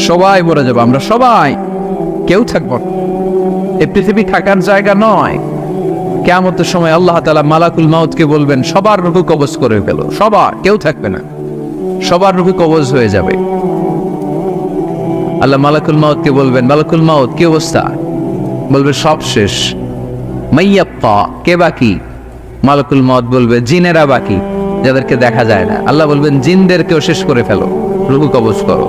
সবাই মরে যাবো, আমরা সবাই, কেউ থাকবো না। এই পৃথিবী থাকার জায়গা নয়। কিয়ামতের সময় আল্লাহ তাআলা মালাকুল মাউতকে বলবেন সবার রূহ কবজ করে ফেলো, সবার, কেউ থাকবে না, সবার রূহ কবজ হয়ে যাবে। আল্লাহ মালাকুল মাউতকে বলবেন, মালাকুল মাউত কি অবস্থা? বলবে সব শেষ। মাইয়াপ্পা, কে বাকি? মালাকুল মাউত বলবে জিনেরা বাকি, যাদেরকে দেখা যায় না। আল্লাহ বলবেন জিনদেরকেও শেষ করে ফেলো, রূহ কবজ করো।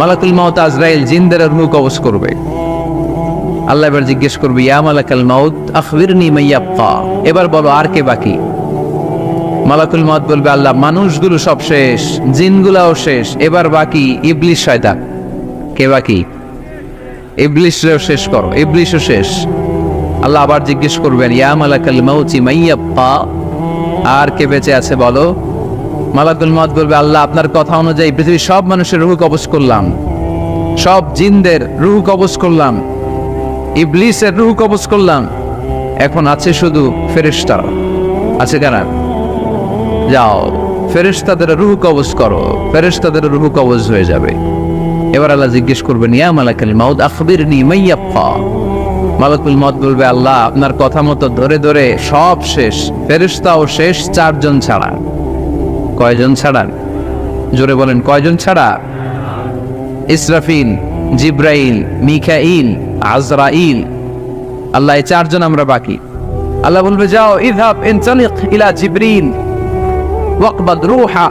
মালাকুল মাউত আজরাইল জিনদের রূহ কবজ করবে। আল্লাহ এবার জিজ্ঞেস করবে, ইয়া মালাকাল মাউত আখবিরনি মাইয়াপ্পা, এবার বলো আর কে বাকি? মালাকুল মাউত বলবে, আল্লাহ মানুষগুলো সব শেষ, জিনগুলাও শেষ, এবার বাকি ইবলিস শয়তান। কে বাকি? ইবলিসও শেষ করো, ইবলিসও শেষ। আল্লাহ আবার জিজ্ঞেস করবেন, ইয়া মালাকাল মাউতি মাইয়াপ্পা, আর কে বেঁচে আছে বলো? মালাকুল মাউত বলবে, আল্লাহ আপনার কথা অনুযায়ী পৃথিবীর সব মানুষের রূহ কবজ করলাম, সব জিনদের রূহ কবজ করলাম, ইবলিসের রূহ কবজ করলাম, এখন আছে শুধু ফেরেশতারা। আছে কারা? যাও ফেরেশতাদের রূহ কবজ করো, ফেরেশতাদের রূহ কবজ হয়ে যাবে। এবার আল্লাহ জিজ্ঞেস করবেন, ইয়া মালাকাল মাউত আখবিরনি মাইয়াপ্পা। মালাকুল মাউত বলবে, আল্লাহ আপনার কথা মতো ধরে ধরে সব শেষ, ফেরেশতাও শেষ, 4 জন ছাড়া। কয়জন ছাড়া? জোরে বলেন, কয়জন ছাড়া? ইসরাফিল, জিব্রাইল, মিকাইল, আজরাইল। আল্লাহ এই 4 জন আমরা বাকি। আল্লাহ বলবে, যাও ইযহাব ইনতালিক ইলা জিবরিল ওয়াকবাদ রূহা,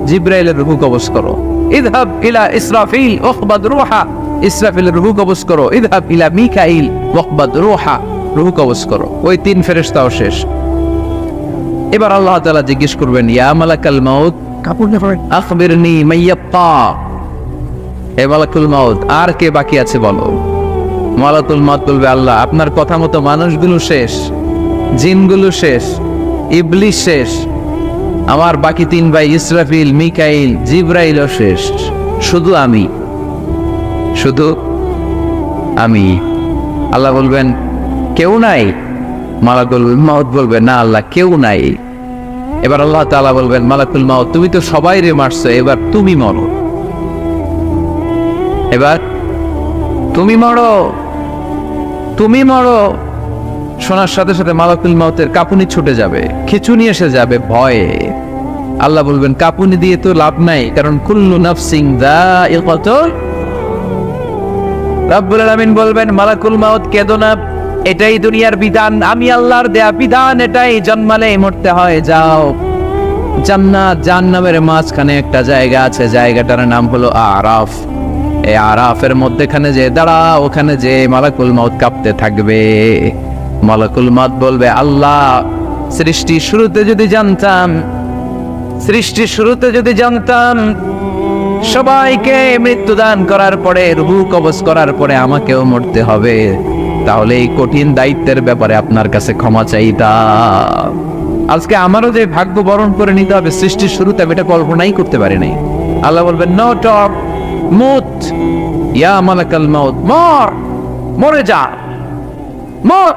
জিব্রাইলের রূহ কবজ করো। ইযহাব ইলা ইসরাফিল ওয়াকবাদ রূহা, ইসরাফিলের রূহ কবজ করো। ইযহাব ইলা মিকাইল ওয়াকবাদ রূহা, রূহ কবজ করো। ওই 3 ফেরেশতাও শেষ। এবার আল্লাহ তাআলা জিজ্ঞেস করবেন, ইয়া মালাকাল মাউত আখবিরনি মাইয়াপ্পা, হে মালাকুল মাউত আর কে বাকি আছে বলো? মালাকুল মাউত বলবে, আল্লাহ আপনার কথা মতো মানুষগুলো শেষ, জিনগুলো শেষ, ইবলিস শেষ, আমার বাকি 3 ভাই ইসরাফিল, মিকাইল, জিব্রাইলও শেষ, শুধু আমি, শুধু আমি। আল্লাহ বলবেন কেউ নাই? মালাকুল মাউত বলবে, না আল্লাহ কেউ নাই। এবার আল্লাহ তাআলা বলবেন, মালাকুল মাউত তুমি তো সবাই রে মারছো, এবার তুমি মরো, এবার তুমি মরো, তুমি মরো। শোনার সাথে সাথে মালাকুল মাউতের কাঁপুনি ছুটে যাবে, খিঁচুনি এসে যাবে ভয়ে। আল্লাহ বলবেন, কাঁপুনি দিয়ে তো লাভ নাই, কারণ কুল্লু নাফসিন যায়িকাতুল। রব্বুল আলামিন বলবেন, মালাকুল মাউত কেঁদো না, এটাই দুনিয়ার বিধান, আমি আল্লাহর দেয়া বিধান, এটাই, জন্মালেই মরতে হয়। যাও, জান্নাত জাহান্নামের মাঝখানে একটা জায়গা আছে, জায়গাটার নাম হলো আরাফ। এই আরাফের মধ্যখানে যে দাঁড়া, ওখানে যে মালাকুল মাউত কাঁপতে থাকবে। মালাকুল মাউত বলবে, আল্লাহ সৃষ্টি শুরুতে যদি জানতাম, সৃষ্টি শুরুতে যদি জানতাম সবাইকে মৃত্যুদান করার পরে, রূহ কবজ করার পরে আমাকেও মরতে হবে, তাহলে এই কঠিন দায়িত্বের ব্যাপারে আপনার কাছে ক্ষমা চাইতাম। আজকে আমারও যে ভাগ্য বরণ করে নিতে হবে সৃষ্টির শুরুতে, আমি এটা কল্পনাই করতে পারি নাই। আল্লাহ বলবেন, নো টক, মুত, ইয়া মালাকাল মাউত, মর, মরে যা, মর,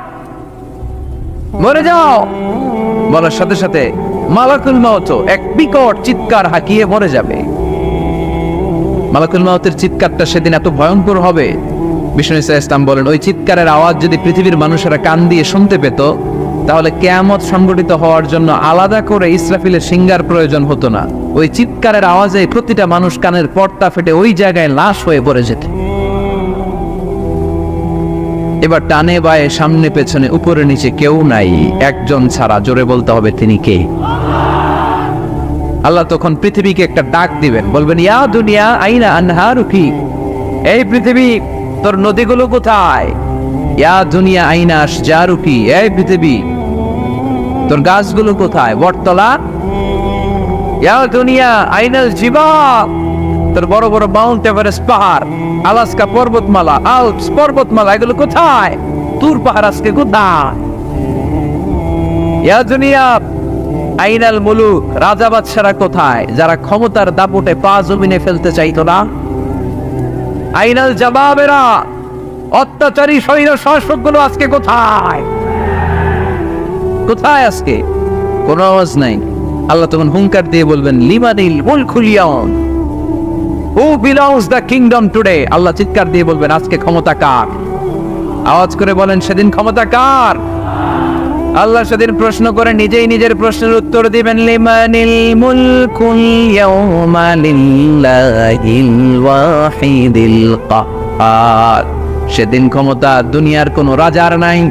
মরে যাও। বলার সাথে সাথে মালাকুল মাউত এক বিকট চিৎকার হাঁকিয়ে মরে যাবে। মালাকুল মাউতের চিৎকারটা সেদিন এত ভয়ঙ্কর হবে, বিষ্ণু ইসলাম বলেন, ওই চিৎকারের আওয়াজ যদি পৃথিবীর মানুষেরা কান দিয়ে শুনতে পেত, তাহলে কিয়ামত সংঘটিত হওয়ার জন্য আলাদা করে ইসরাফিলের সিঙ্গার প্রয়োজন হতো না। ওই চিৎকারের আওয়াজে প্রতিটা মানুষ কানের পর্দা ফেটে ওই জায়গায় লাশ হয়ে পড়ে যেত। এবার টানে বায়ে সামনে পেছনে উপরে নিচে কেউ নাই, একজন ছাড়া, জোরে বলতে হবে তিনি কে? আল্লাহ তখন পৃথিবীকে একটা ডাক দিবেন, বলবেন, ইয়া দুনিয়া আইনা আনহারুকি, এই পৃথিবী তোর নদীগুলো কোথায়? ইয়া দুনিয়া আইনা আশজারুকি, এই পৃথিবী তোর গাছগুলো কোথায়? বটতলা। ইয়া দুনিয়া আইনাল জিবাল, তোর বড় বড় মাউন্ট এভারেস্ট পাহাড়, আলাস্কা পর্বতমালা, আল্পস পর্বতমালা, এগুলো কোথায়? তুর পাহাড় আজকে কোথায়? ইয়া দুনিয়া আইনাল মুলুক, রাজা বাদশারা কোথায়, যারা ক্ষমতার দাপটে পা জমিনে ফেলতে চাইতো না? আইনাল জাবাবেরা, অত্যাচারী স্বৈর শাসকগুলো আজকে কোথায়? কোথায় আজকে? কোনো আওয়াজ নাই। আল্লাহ তখন হুঙ্কার দিয়ে বলবেন, লিমানিল মুলকুল ইয়াউম, who belongs the kingdom today? আল্লাহ চিৎকার দিয়ে বলবেন আজকে ক্ষমতা কার? আওয়াজ করে বলেন সেদিন ক্ষমতা কার? আল্লাহ সেদিন প্রশ্ন করে নিজেই নিজের প্রশ্নের উত্তর দিবেন, লিমানিল মুলকুল ইয়াউমা লিল্লাহিল ওয়াহিদিল কাহ্হার। সেদিন ক্ষমতা দুনিয়ার কোনো রাজার নাই,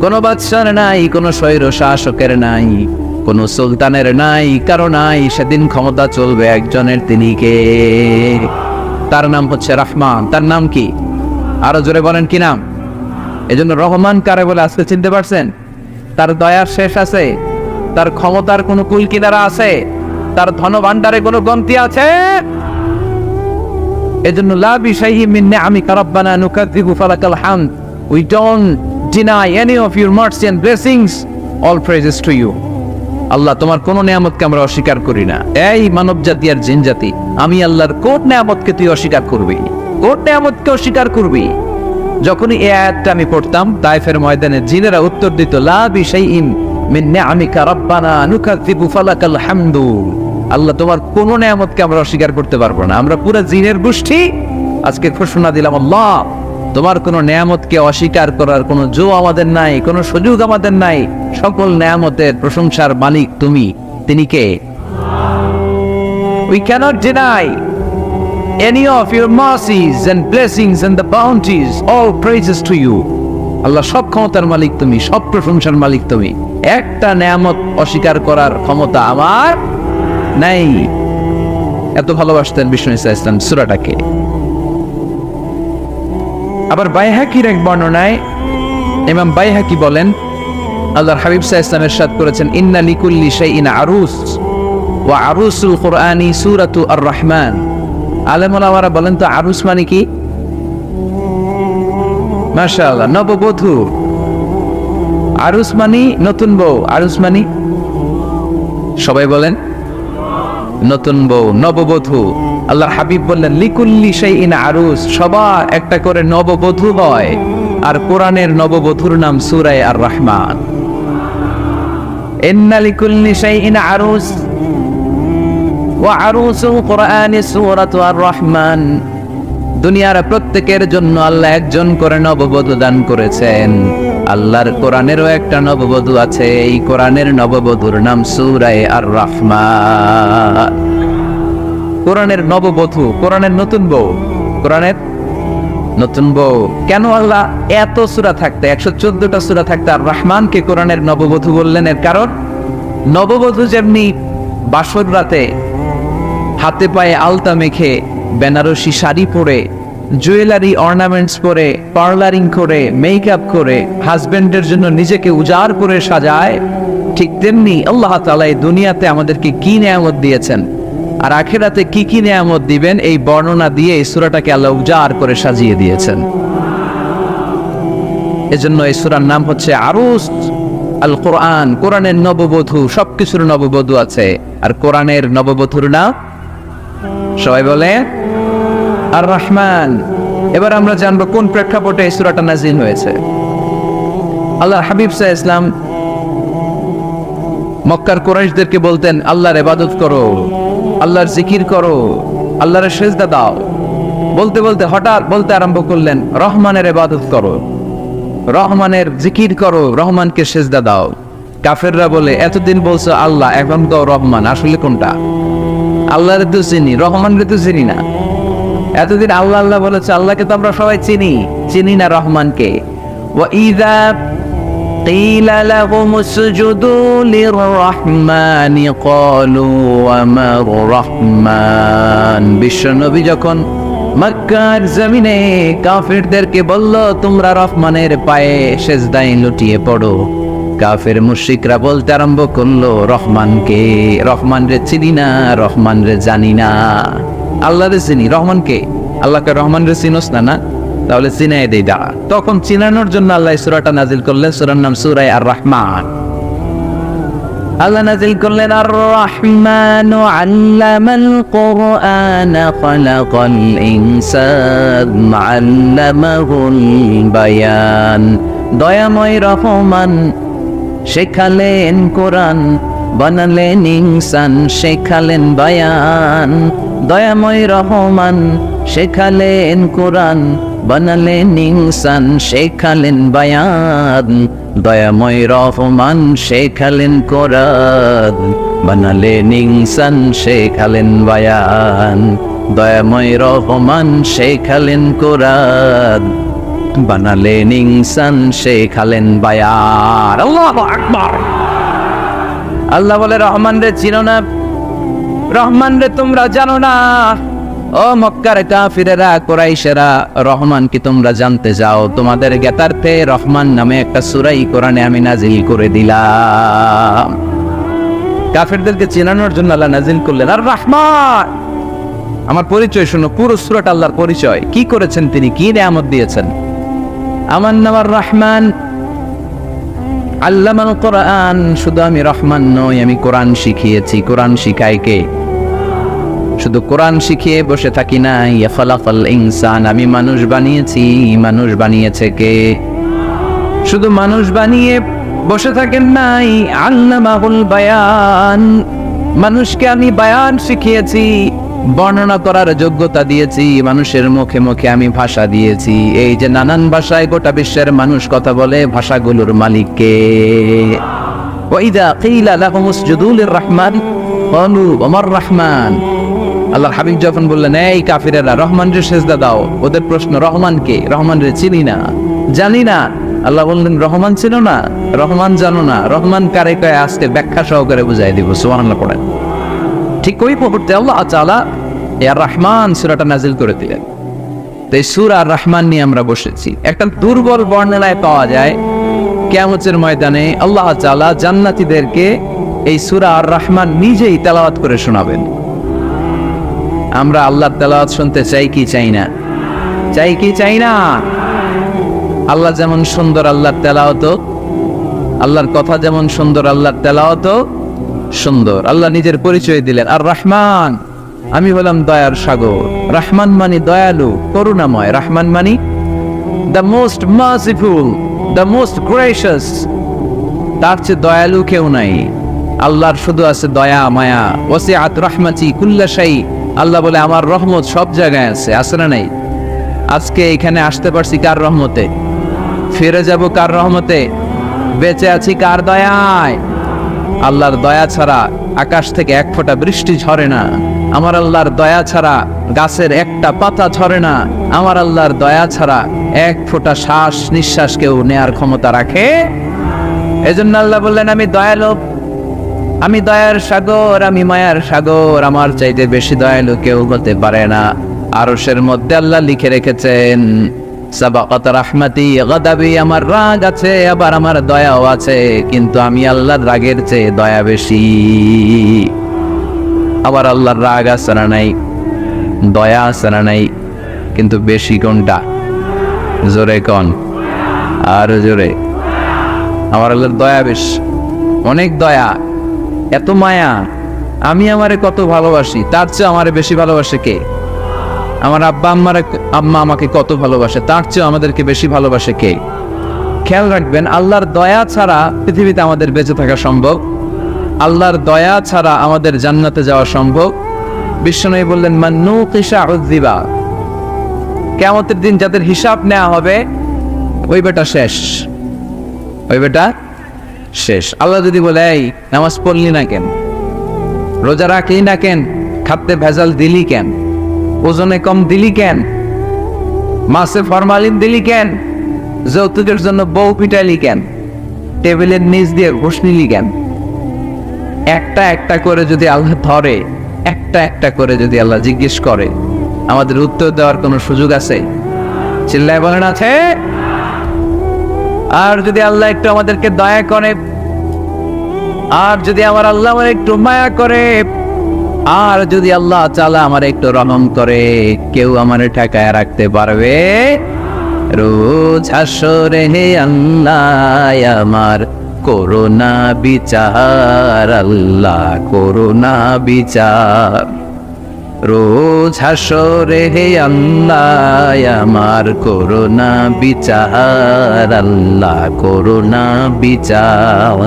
কোনো বাদশার নাই, কোনো স্বৈর শাসকের নাই, কোনো সুলতানের নাই, কারো নাই। সেদিন ক্ষমতা চলবে একজনের, তিনি কে? তার নাম হচ্ছে রহমান। তার নাম কি? আরো জোরে বলেন কি নাম? এজন্য রহমান কারে বলে আজকে চিনতে পারছেন? তার দয়ার শেষ আছে? তার ক্ষমতার কোনো কুল কিনারা আছে? তার ধন ভান্ডারে কোনো গন্তি আছে? এজন্য লা বিশাইহি মিন নিআমিকা রাব্বানা নুকাযযিবু ফালাকাল হামদ। We don't deny any of your mercy and blessings. All praises to you. আল্লাহ তোমার কোন নিয়ামতকে আমরা অস্বীকার করি না। এই মানব জাতি আর জিন জাতি, আমি আল্লাহর কোন নিয়ামতকে তুই অস্বীকার করবি? কোন নিয়ামতকে অস্বীকার করবি? যখনই এই আয়াতটা আমি পড়তাম তায়েফের ময়দানে, জিনেরা উত্তর দিত লা বিশাইইন মিন নিআমিকা রাব্বানা নুকাযযিবু ফালাকাল হামদু। আল্লাহ তোমার কোন নিয়ামতকে আমরা অস্বীকার করতে পারবো না। আমরা পুরো জিনের গোষ্ঠী আজকে ঘোষণা দিলাম, আল্লাহ তোমার কোন নিয়ামতকে অস্বীকার করার কোন জো আমাদের নাই, কোন সুযোগ আমাদের নাই। সকল নিয়ামতের প্রশংসার মালিক তুমি। তিনি কে? We cannot deny any of your mercies and blessings and the bounties. All praises to you. আল্লাহ সব ক্ষমতার মালিক তুমি, সব প্রশংসার মালিক তুমি। একটা নিয়ামত অস্বীকার করার ক্ষমতা আমার নাই। এত ভালোবাসতেন বিষ্ণু ইসা ইসলাম সূরাটাকে। আবার বাইহাকির এক বর্ণনায় ইমাম বাইহাকি বলেন, আল্লাহর হাবিব সাল্লাল্লাহু আলাইহি ওয়াসাল্লাম ইরশাদ করেছেন, ইন্না লিকুল্লি শাইইন আরুস ওয়া আরুসুল কুরআনি সূরাতু আর-রাহমান। আলেম ওলামারা বলেন তো আরুস মানে কি? মাশাআল্লাহ, নববধূ। আরুস মানে নতুন বউ। আরুস মানে সবাই বলেন নতুন বউ, নববধূ। আল্লাহর হাবিব বললেন লিকুল্লি শাইইন আরুস, সবার একটা করে নববধূ হয়। আর কোরআনের নববধূর নাম সূরা আর-রাহমান। ইন্না লিকুল্লি শাইইন আরুস ওয়া আরুসুল কুরআনি সূরাতু আর-রাহমান। দুনিয়ার প্রত্যেকের জন্য আল্লাহ একজন করে নববধূ দান করেছেন। আল্লাহর কোরআনেরও একটা নববধূ আছে। এই কোরআনের নববধূর নাম সূরা আর-রাহমান। কোরআনের নববধূ, কোরআনের নতুন বউ, কোরআনের নতুন বউ। কেন আল্লাহ এত সূরা থাকতে, 114টা সূরা থাকতে আর রহমানকে কোরআনের নববধূ বললেন? এর কারণ নববধূ যেমনি বাসর রাতে হাতে পায়ে আলতা মেখে, বেনারসি শাড়ি পরে, জুয়েলারি অর্নামেন্টস পরে, পার্লারিং করে, মেকআপ করে হাজবেন্ডের জন্য নিজেকে উজাড় করে সাজায়, ঠিক তেমনি আল্লাহ তাআলা এই দুনিয়াতে আমাদেরকে কি নিয়ামত দিয়েছেন আর আখিরাতে কি কি নিয়ামত দিবেন, এই বর্ণনা দিয়ে এই সূরাটাকে আল্লাহ উজাড় করে সাজিয়ে দিয়েছেন। এজন্য এই সূরার নাম হচ্ছে আরুস আল কোরআন। কোরআনের নববধূ, সবকিছুর নববধূ আছে। আর কোরআনের নববধূর নাম সবাই বলে আর-রাহমান। এবার আমরা জানবো কোন প্রেক্ষাপটে এই সূরাটা নাযিল হয়েছে। আল্লাহর হাবিব সাল্লাল্লাহু আলাইহি ওয়াসাল্লাম মক্কার কুরাইশদেরকে বলতেন আল্লাহর ইবাদত করো, আল্লাহর জিকির করো, আল্লাহর সেজদা দাও। বলতে বলতে হঠাৎ বলতে আরম্ভ করলেন রহমানের ইবাদত করো, রহমানের জিকির করো, রহমানকে সেজদা দাও। কাফেররা বলে এতদিন বলছো আল্লাহ, এখন তো রহমান, আসলে কোনটা? আল্লাহরে তো চিনি, রহমানকে তো চিনি না। এতদিন আল্লাহ আল্লাহ বলেছে, আল্লাহকে তো আমরা সবাই চিনি, চিনি না রহমানকে। ওয়া ইযা قيل لهم اسجدوا للرحمن قالوا وما الرحمن। বিশ্বনবী যখন মক্কার জমিনে কাফেরদেরকে বলল তোমরা রহমানের পায়ে সেজদায় লুটিয়ে পড়ো, কাফের মুশরিকরা বলতে আরম্ভ করলো রহমানকে, রহমান রে চিনি না, রহমান রে জানি না। আল্লাহ রে চিনি, রহমানকে, আল্লাহকে রহমান রে চিনোস না? না, তাহলে চিনাই দেই দাঁড়া। তখন চিনানোর জন্য আল্লাহ সূরাটা নাজিল করলেন। সূরার নাম সূরা আর-রাহমান। আল্লাহ নাজিল করলেন আর-রাহমানু আল্লামাল কুরআনা খালাকাল ইনসান আল্লামাহুল বায়ান। দয়াময় রহমান শেখালেন কোরআন, বানালেন ইনসান শেখালেন বায়ান, দয়াময় রহমান শেখালেন কোরআন, বানালেন ইনসান শেখালেন বায়ান, দয়াময় রহমান শেখালেন কোরআন, বানালেন ইনসান শেখালেন বায়ান, দয়াময় রহমান শেখালেন কোরআন, বানালেন ইনসান শেখালেন বায়ান। আল্লাহু আকবার। আল্লাহ বলে রহমান রে চিনো না, রহমান রে তোমরা জানো না। ও মক্কার কাফিরেরা কুরাইশেরা, রহমান কি তোমরা জানতে যাও? তোমাদের জ্ঞাতার্থে রহমান নামে একটা সূরা কোরআনে আমি নাজিল করে দিলাম। কাফিরদেরকে চেনানোর জন্য আল্লাহ নাজিল করলেন আর রহমান। আমার পরিচয় শোনো, পুরো সূরাটা আল্লাহর পরিচয়, কি করেছেন তিনি, কি নিয়ামত দিয়েছেন। আমার নাম আর রহমান, আল্লামাল কোরআন। শুধু আমি রহমান নই, আমি কোরআন শিখিয়েছি। কোরআন শিখায় কে? শুধু কোরআন শিখিয়ে বসে থাকি নাই। খালাকাল ইনসান, আমি মানুষ বানিয়েছি। মানুষ বানিয়েছে কে? শুধু মানুষ বানিয়ে বসে থাকেন নাই, আল্লামাহুল বায়ান, মানুষকে আমি বায়ান শিখিয়েছি, বর্ণনা করার যোগ্যতা দিয়েছি। মানুষের মুখে মুখে আমি ভাষা দিয়েছি। এই যে নানান ভাষায় গোটা বিশ্বের মানুষ কথা বলে, ভাষাগুলোর মালিক কে? ওয়াইদা কিলা লাহুম উসজুদু লিররহমান ক্বালু ওমার রহমান। আল্লাহর হাবিব যখন বললেন এই কাফিরেরা রহমানের সিজদা দাও, ওদের প্রশ্ন রহমান কে? রহমান রে চিনি না, জানি না। আল্লাহ বললেন রহমান ছিল না, রহমান জানো না, রহমান কারে কয় আজকে ব্যাখ্যা সহকারে বুঝাই দিব। সুবহানাল্লাহ পড়েন। ঠিক ওই মুহূর্তে আল্লাহ তাআলা ইয়া রহমান সূরাটা নাজিল করে দিলেন। তো এই সূরা আর রহমান নিয়ে আমরা বসেছি। একটা দুর্বল বর্ণনায় পাওয়া যায় কিয়ামতের ময়দানে আল্লাহ তাআলা জান্নাতীদেরকে এই সূরা আর রহমান নিজেই তেলাওয়াত করে শোনাবেন। আমরা আল্লাহর তেলাওয়াত শুনতে চাই কি চাই না? চাই কি চাই না? আল্লাহ যেমন সুন্দর আল্লাহর তেলাওয়াত, আল্লাহর কথা যেমন সুন্দর আল্লাহর তেলাওয়াত সুন্দর। আল্লাহ নিজের পরিচয় দিলেন আর রহমান, আমি হলাম দয়ার সাগর। রহমান মানে দয়ালু, করুণাময়। রহমান মানে the most merciful, the most gracious. তার চেয়ে দয়ালু কেউ নাই। আল্লাহর শুধু আছে দয়া মায়া। ওয়াসিআত রাহমাতি কুল্লা শাই। আল্লাহ বলে আমার রহমত সব জায়গায় আছে। আছে না নাই? আজকে এখানে আসতে পারছি কার রহমতে? ফিরে যাব কার রহমতে? বেঁচে আছি কার দয়ায়? আল্লাহর দয়া ছাড়া আকাশ থেকে এক ফোঁটা বৃষ্টি ঝরে না। আমার আল্লাহর দয়া ছাড়া গাছের একটা পাতা ঝরে না। আমার আল্লাহর দয়া ছাড়া এক ফোঁটা শ্বাস নিঃশ্বাস কেউ নেয়ার ক্ষমতা রাখে? এজন্য আল্লাহ বললেন আমি দয়ালু, আমি দয়ার সাগর, আমি মায়ার সাগর। আমার চাইতে বেশি দয়ালু কেউ হতে পারে না। আরশের মধ্যে আল্লাহ লিখে রেখেছেন সাবাকাত রাহমাতি গাদাবি, আমার রাগ আছে আবার আমার দয়াও আছে, কিন্তু আমি আল্লাহর রাগের চেয়ে দয়া বেশি। আবার আল্লাহর রাগ আছে না নাই? দয়া আছে না নাই? কিন্তু বেশি কোনটা? জোরে কোন? আর জোরে। আমার আল্লাহর দয়া বেশি, অনেক দয়া, এত মায়া। আমি আমারে কত ভালোবাসি, তার চেয়ে আমারে বেশি ভালোবাসে কে? আমার আম্মা আমাকে কত ভালোবাসে, তার চেয়ে আমাদেরকে বেশি ভালোবাসে কে? খেয়াল রাখবেন, আল্লাহর দয়া ছাড়া পৃথিবীতে আমাদের বেঁচে থাকা সম্ভব। আল্লাহর দয়া ছাড়া আমাদের জান্নাতে যাওয়া সম্ভব। বিশ্বনবী বললেন মান নুকিশা উযিবা, কিয়ামতের দিন যাদের হিসাব নেওয়া হবে ওই বেটা শেষ, ওই বেটা শেষ। আল্লাহ যদি বলে এই নামাজ পড়লি না কেন, রোজা রাখলি না কেন, খাদ্যে ভেজাল দিলি কেন, ওজনে কম দিলি কেন, মাছে ফরমালিন দিলি কেন, যৌতুকের জন্য বউ পিটাইলি কেন, টেবিলের নিচ দিয়ে ঘুষ নিলি কেন, একটা একটা করে যদি আল্লাহ ধরে, একটা একটা করে যদি আল্লাহ জিজ্ঞেস করে, আমাদের উত্তর দেওয়ার কোনো সুযোগ আছে? চিল্লায় বলেন আছে? আর যদি আল্লাহ একটু আমাদেরকে দয়া করে, আর যদি আমার আল্লাহ আমার একটু মায়া করে, আর যদি আল্লাহ তাআলা আমার একটু রহম করে, কেউ আমার ঠেকায় রাখতে পারবে? রোজ হাসরে হে আল্লাহ আমার করোনা বিচার, আল্লাহ করোনা বিচার। রোজ হাসরে হে আল্লাহ আমার করোনা বিচার, আল্লাহ করোনা বিচার।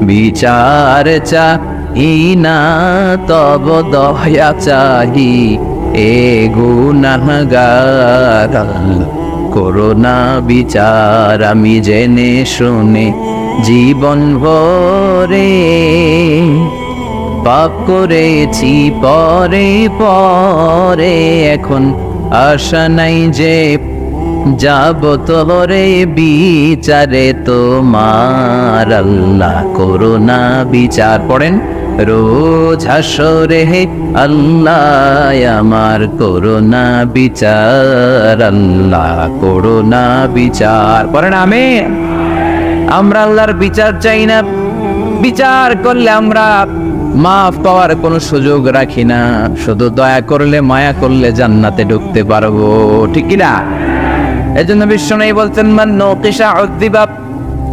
বিচার চাহি না তব দয়া চাহি এ গুনাহগার আল্লাহ করো না বিচার আমি জেনে শুনে জীবন ভরে পাপ করেছি পরে পরে এখন আশা নাই যে যাব তোরে বিচারে তোমার আল্লাহ করো না বিচার পড়েন রোজ হাসরে আল্লাহ আমার করো না বিচার আল্লাহ করো না বিচার পড়েন আমিন। আমরা আল্লাহর বিচার চাই না, বিচার করলে আমরা মাফ পাওয়ার কোনো সুযোগ রাখি না, শুধু দয়া করলে মায়া করলে জান্নাতে ঢুকতে পারবো, ঠিক কি না? এজন্য বিশ্বনবী বলতেন মান নকিশা উযিবা,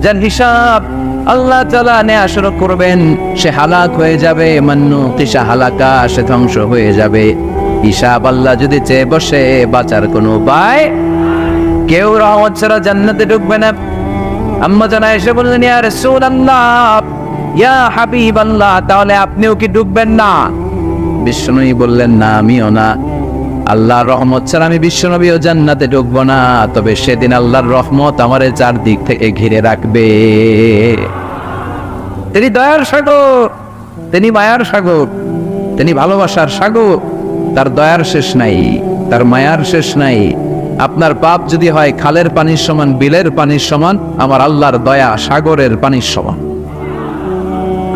যার হিসাব আল্লাহ তাআলা নেয়া শুরু করবেন সে হালাক হয়ে যাবে, মান নকিশা হালাকা সে ধ্বংস হয়ে যাবে। হিসাব আল্লাহ যদি চেয়ে বসে বাঁচার কোনো উপায়, কেউ রহমত ছাড়া জান্নাতে ঢুকবে না। আম্মা জানা এসে বললেন ইয়া রাসূলুল্লাহ ইয়া হাবিবাল্লাহ তাহলে আপনিও কি ঢুকবেন না? বিশ্বনবী বললেন না আমিও না, আল্লাহর রহমত ছাড়া আমি বিশ্বনবীও জান্নাতে ঢুকবো না, তবে সেদিন আল্লাহর রহমত আমারে চারদিক থেকে ঘিরে রাখবে। তিনি দয়ার সাগর, তিনি মায়ার সাগর, তিনি ভালোবাসার সাগর, তার দয়ার শেষ নাই, তার মায়ার শেষ নাই। আপনার পাপ যদি হয় খালের পানির সমান, বিলের পানির সমান, আমার আল্লাহর দয়া সাগরের পানির সমান।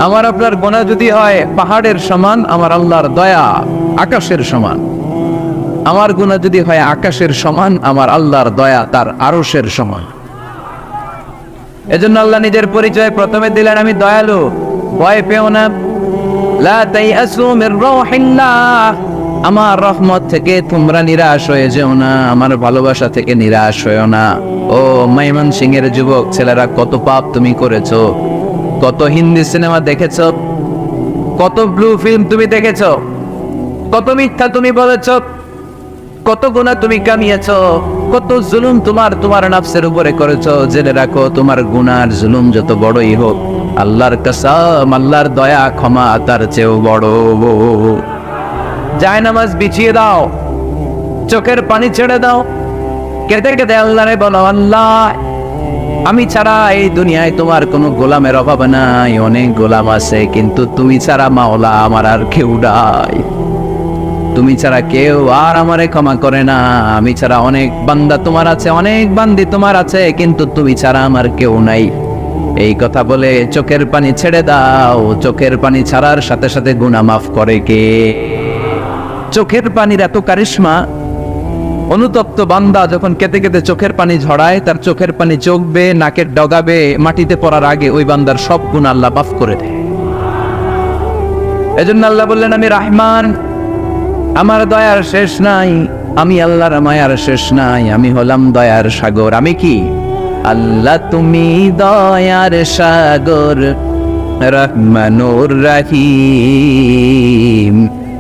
আমার আপনার গুনাহ যদি হয় পাহাড়ের সমান, আমার আল্লাহর দয়া আকাশের সমান। আমার গুনাহ যদি হয় আকাশের সমান, আমার আল্লাহর দয়া তার আরশের সমান। এজন্য আল্লাহ নিজের পরিচয় প্রথমে দিলেন আমি দয়ালু, ভয় পেও না। লা তাইয়াসু মির রাহিল্লাহ, আমার রহমত থেকে তোমরা নিরাশ হয়ে যেও না, আমার ভালোবাসা থেকে নিরাশ হয়েও না। ও ময়মনসিংহের যুবক ছেলেরা, কত পাপ তুমি করেছো, কত হিন্দি সিনেমা দেখেছো, কত ব্লু ফিল্ম তুমি দেখেছো, কত মিথ্যা তুমি বলেছো, কত গুনাহ তুমি কামিয়েছো, কত জুলুম তোমার নাফসের উপরে করেছো। জেনে রাখো তোমার গুনার জুলুম যত বড়ই হোক, আল্লাহর কসম আল্লাহর দয়া ক্ষমা তার চেয়েও বড়। জায়নামাজ বিছিয়ে দাও, চোখের পানি ছেড়ে দাও, কেঁদে কেঁদে আল্লাহরে বলো আল্লাহ আমি ছাড়া এই দুনিয়ায় তোমার কোনো গোলামের অভাব নাই, অনেক গোলাম আছে কিন্তু তুমি ছাড়া মাওলা আমার আর কেউ নাই, তুমি ছাড়া কেউ আর আমারে ক্ষমা করে না। আমি ছাড়া অনেক বান্দা তোমার আছে, অনেক বান্দি তোমার আছে, কিন্তু তুমি ছাড়া আমার কেউ নাই। এই কথা বলে চোখের পানি ছেড়ে দাও। চোখের পানি ছাড়ার সাথে সাথে গুনাহ মাফ করে কে? চোখের পানির এত কারিশমা, অনুতপ্ত বান্দা যখন কেঁদে কেঁদে চোখের পানি ঝরায়, তার চোখের পানি চোখ বেয়ে নাকের ডগাবে মাটিতে পড়ার আগে ওই বান্দার সব গুনাহ আল্লাহ মাফ করে দেয়। এজন্য আল্লাহ বললেন আমি রহমান, আমার দয়ার শেষ নাই, আমি আল্লাহর মায়ার শেষ নাই, আমি হলাম দয়ার সাগর। আমি কি? আল্লাহ তুমি দয়ার সাগর, রহমানুর রহিম,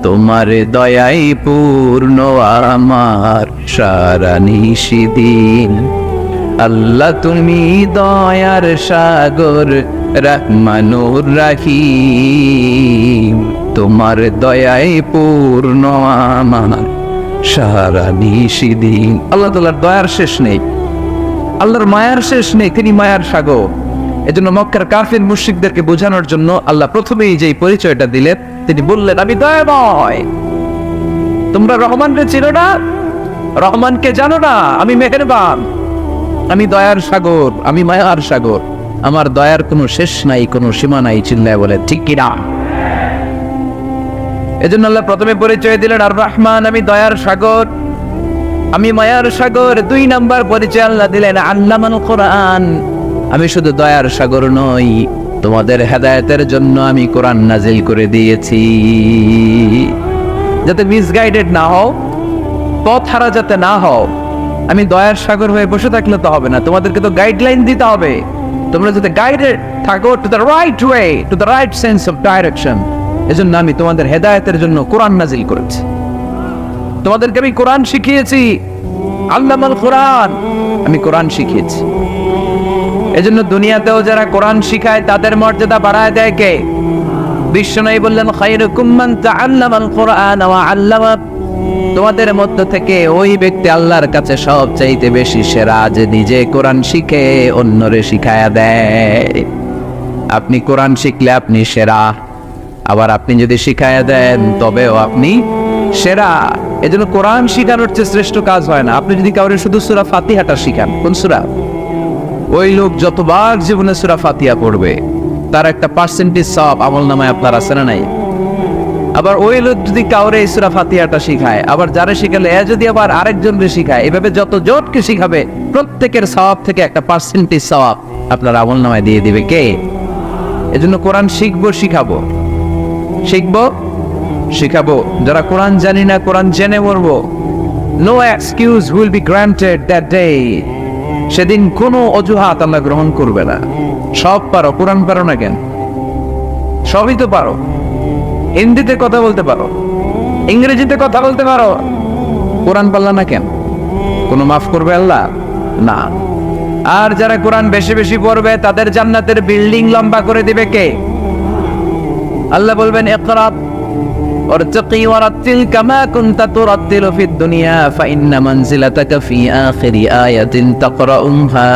তোমার দয়াই পূর্ণ আমার সারা নিশিদিন। আল্লাহ তুমি দয়ার সাগর, রহমানুর রহিম, তোমার দয়াই পূর্ণ আমার সারা নিশিদিন। আল্লাহ তাআলার দয়ার শেষ নেই, আল্লাহর মায়ার শেষ নেই, তিনি মায়ার সাগর। এজন্য মক্কার কাফির মুশরিকদেরকে বোঝানোর জন্য আল্লাহ প্রথমেই যে পরিচয়টা দিলেন, তিনি বললেন আমি দয়াময়। তোমরা রহমানকে চিনো না, রহমানকে জানো না, আমি মেহেরবান, আমি দয়ার সাগর, আমি মায়ার সাগর, আমার দয়ার কোনো শেষ নাই, কোনো সীমা নাই। চিল্লায় বলে ঠিক কিনা? এজন্য আল্লাহ প্রথমে পরিচয় দিলেন আর রহমান, আমি দয়ার সাগর, আমি মায়ার সাগর। 2 নাম্বার পরিচয় আল্লাহ দিলেন আল্লামাল কোরআন, আমি শুধু দয়ার সাগর নই, তোমাদের হেদায়েতের জন্য আমি কোরআন নাজিল করে দিয়েছি, যাতে মিসগাইডেড না হও, পথ হারা যাতে না হও। আমি দয়ার সাগর হয়ে বসে থাকলে তো হবে না, তোমাদেরকে তো গাইডলাইন দিতে হবে, তোমরা যাতে গাইডেড থাকো to the right way, to the right sense of direction. এজন্য আমি তোমাদের হেদায়েতের জন্য কোরআন নাজিল করেছি, তোমাদেরকে আমি কোরআন শিখিয়েছি। আল্লামাল কোরআন, আমি কোরআন শিখিয়েছি। এজন্য দুনিয়াতেও যারা কোরআন শিখায় তাদের মর্যাদা বাড়ায় দেয় কে? বিশ্বনবী বললেন, খায়রুকুম মান তাআল্লামাল কুরআন ওয়া আল্লামা। তোমাদের মধ্য থেকে ওই ব্যক্তি আল্লাহর কাছে সবচাইতে বেশি সেরা, যে নিজে কোরআন শিখে অন্যরে শিখায়া দেয়। আপনি কোরআন শিখলে আপনি সেরা, আবার আপনি যদি শিখায়া দেন তবেও আপনি সেরা। এজন্য কোরআন শিখানোর চেয়ে শ্রেষ্ঠ কাজ হয় না। আপনি যদি কাউরে শুধু সূরা ফাতিহাটা শিখান, কোন সূরা, ওই লোক যতবার জীবনে সূরা ফাতিহা পড়বে তার একটা পার্সেন্টেজ সওয়াব আমলনামায় আপনার আছে না নাই? আবার ওই লোক যদি কাউরে এই সূরা ফাতিহাটা শিখায়, আবার যারা শিখালে এ যদি আবার আরেকজনকে শিখায়, এভাবে যত জনকে শিখাবে প্রত্যেকের সওয়াব থেকে একটা পার্সেন্টেজ সওয়াব আপনার আমলনামায় দিয়ে দিবে কে? এজন্য কোরআন শিখবো, শিখাবো, শিখবো, শিখাবো। যারা কোরআন জানি না কোরআন জেনে মরবো। No excuse will be granted that day. সেদিন কোনো অজুহাত আল্লাহ গ্রহণ করবে না। সব পারো, কোরআন পারো না কেন? সবই তো পারো। হিন্দিতে কথা বলতে পারো, ইংরেজিতে কথা বলতে পারো, কোরআন পারলা না কেন? কোনো মাফ করবে আল্লাহ? না। আর যারা কোরআন বেশি বেশি পড়বে তাদের জান্নাতের বিল্ডিং লম্বা করে দিবে কে? আল্লাহ বলবেন, ইকরা ওয়ারতাকি ওয়ারাতিল কামা কুনতা তুরাতিলু ফিদ দুনিয়া ফাইন্না মানজিলাতাকা ফি আখিরি আয়াতিন তাকরাউহা।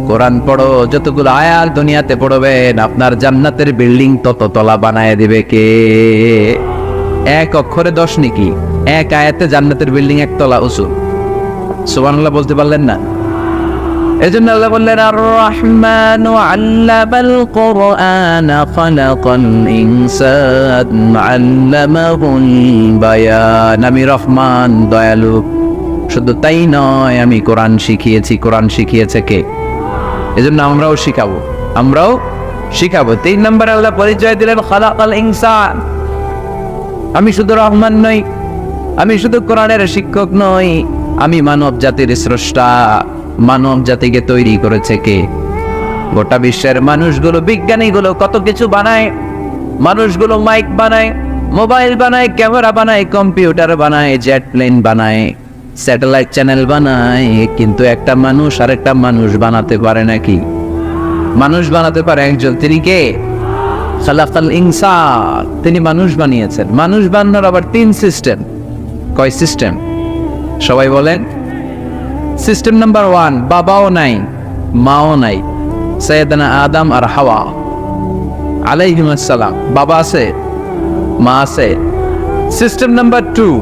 কোরআন পড়ো, যতগুলো আয়াত দুনিয়াতে পড়বেন আপনার জান্নাতের বিল্ডিং তত তলা বানায় দিবে কে? এক অক্ষরে 10 নেকি, এক আয়াতে জান্নাতের বিল্ডিং একতলা উঁচু। সুবহানাল্লাহ বলতে পারলেন না? এজন্য আল্লাহ বললেন, আর রহমানু আল্লামাল কুরআন খালাকাল ইনসান আল্লামাহুল বায়ান। আমি রহমান, দয়ালু। শুধু তাই নয়, আমি কোরআন শিখিয়েছি। কোরআন শিখিয়েছে কে? এজন্য আমরাও শিখাবো, আমরাও শিখাবো। 3 নম্বরে আল্লাহ পরিচয় দিলেন, খালাকাল ইনসান। আমি শুধু রহমান নই, আমি শুধু কোরআনের শিক্ষক নই, আমি মানব জাতির স্রষ্টা। মানব জাতিকে তৈরি করেছে কে? গোটা বিশ্বের মানুষগুলো, বিজ্ঞানীগুলো কত কিছু বানায়। মানুষগুলো মাইক বানায়, মোবাইল বানায়, ক্যামেরা বানায়, কম্পিউটার বানায়, জেট প্লেন বানায়, স্যাটেলাইট চ্যানেল বানায়, কিন্তু একটা মানুষ আর একটা মানুষ বানাতে পারে নাকি? মানুষ বানাতে পারে একজন, তিনি কে? খালাকাল ইনসান। তিনি মানুষ বানিয়েছেন। মানুষ বানানোর আবার 3 সিস্টেম। কয় সিস্টেম? সবাই বলেন। সিস্টেম নাম্বার 1, বাবাও নাই, মাও নাই, সাইয়েদানা আদম আর হাওয়া আলাইহিস সালাম। বাবা আছে, মা আছে। সিস্টেম নাম্বার 2,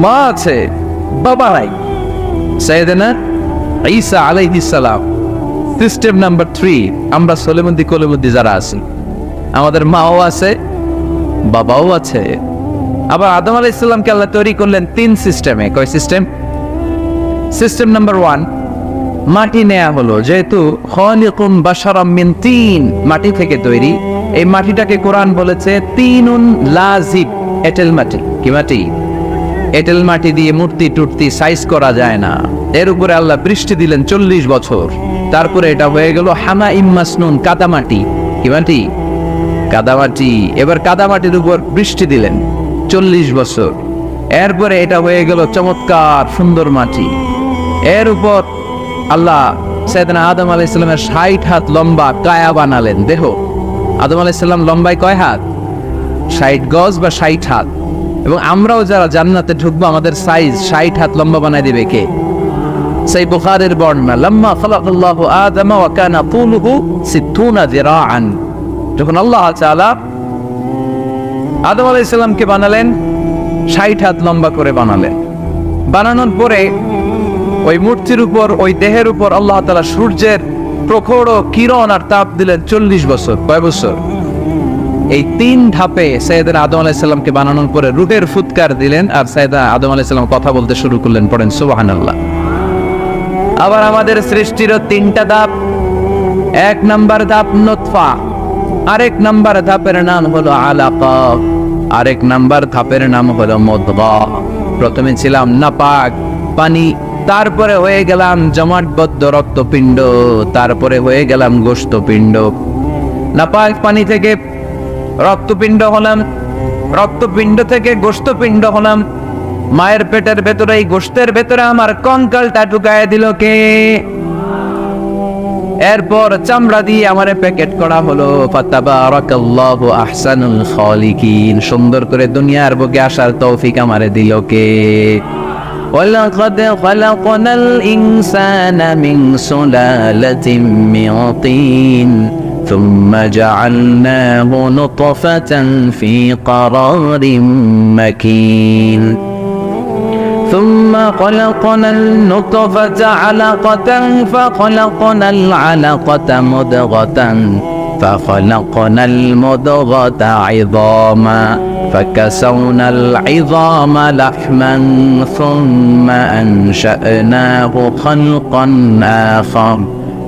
মা আছে, বাবা নাই, সাইয়েদানা ঈসা আলাইহিস সালাম। সিস্টেম নাম্বার 3, আমরা সলিমুদ্দি কলিমুদ্দি যারা আছি, আমাদের মাও আছে, বাবাও আছে। আবার আদম আলাইহিস সালামকে আল্লাহ তৈরি করলেন 3 সিস্টেমে। কয় সিস্টেম? সিস্টেম নাম্বার 1, মাটি নেয়া হলো। যেহেতু খালিকুম বাশারাম মিন তিন, মাটি থেকে তৈরি। এই মাটিটাকে কোরআন বলেছে তিনুন লাজিব, এঁটেল মাটি। কি মাটি? এঁটেল মাটি দিয়ে মূর্তি টুর্তি সাইজ করা যায় না। এর উপরে আল্লাহ বৃষ্টি দিলেন 40 বছর। তারপরে এটা হয়ে গেল হামাইম মাসনুন, কাদামাটি। কি মাটি? কাদামাটি। এবার কাদামাটির উপর বৃষ্টি দিলেন 40 বছর। এরপরে এটা হয়ে গেল চমৎকার সুন্দর মাটি। এর উপর আল্লাহ সাইয়েদনা আদম আলাইহিস সালামের 60 হাত লম্বা কায়া বানালেন, দেহ। আদম আলাইহিস সালাম লম্বায় কয় হাত? 60 গজ বা 60 হাত। এবং আমরাও যারা জান্নাতে ঢুকবো আমাদের সাইজ 60 হাত লম্বা বানায় দিবে কে? সেই বুখারীর বর্ণনা, লাম্মা খালাকাল্লাহু আদম ওয়া কানা তুলুহু 60 যিরাআন। যখন আল্লাহ তাআলা আদম আলাইহিস সালামকে বানালেন 60 হাত লম্বা করে বানালেন। বানানোর পরে ওই মূর্তির উপর, ওই দেহের উপর আল্লাহ তাআলা সূর্যের প্রখর কিরণ আর তাপ দিলেন 40 বছর। কয় বছর? এই 3 ধাপে সাইয়েদনা আদম আলাইহিস সালামকে বানানোর পরে রূহের ফুৎকার দিলেন, আর সাইয়েদনা আদম আলাইহিস সালাম কথা বলতে শুরু করলেন। পড়েন সুবহানাল্লাহ। আবার আমাদের সৃষ্টিরও 3টা ধাপ। 1 নাম্বার ধাপ নুতফা, আরেক নাম্বার ধাপের নাম হলো আলাকা, আরেক নাম্বার ধাপের নাম হলো মুদগা। প্রথমে ছিলাম নাপাক পানি, তারপরে হয়ে গেলাম জমাটবদ্ধ রক্তপিণ্ড, তারপরে হয়ে গেলাম গোশতপিণ্ড। নাপাক পানি থেকে রক্তপিণ্ড হলাম, রক্তপিণ্ড থেকে গোশতপিণ্ড হলাম। মায়ের পেটের ভেতরে, এই গোশতের ভেতরে আমার কঙ্কালটা ঢুকায় দিল কে? এরপর চামড়া দিয়ে আমারে প্যাকেট করা হলো। ফাতাবারাকাল্লাহু আহসানুল খালিকিন, সুন্দর করে দুনিয়ার বুকে আসার তৌফিক আমারে দিল কে? ওয়ালাকাদ খালাকনাল ইনসানা মিন সুলালাতিন মিন তিন থুম্মা জাআলনাহু নুতফাতান ফি ক্বারারিন মাকিন ثم خلقنا النطفة علقة فخلقنا العلقة مضغة فخلقنا المضغة عظاما فكسونا العظام لحما ثم أنشأناه خلقا آخر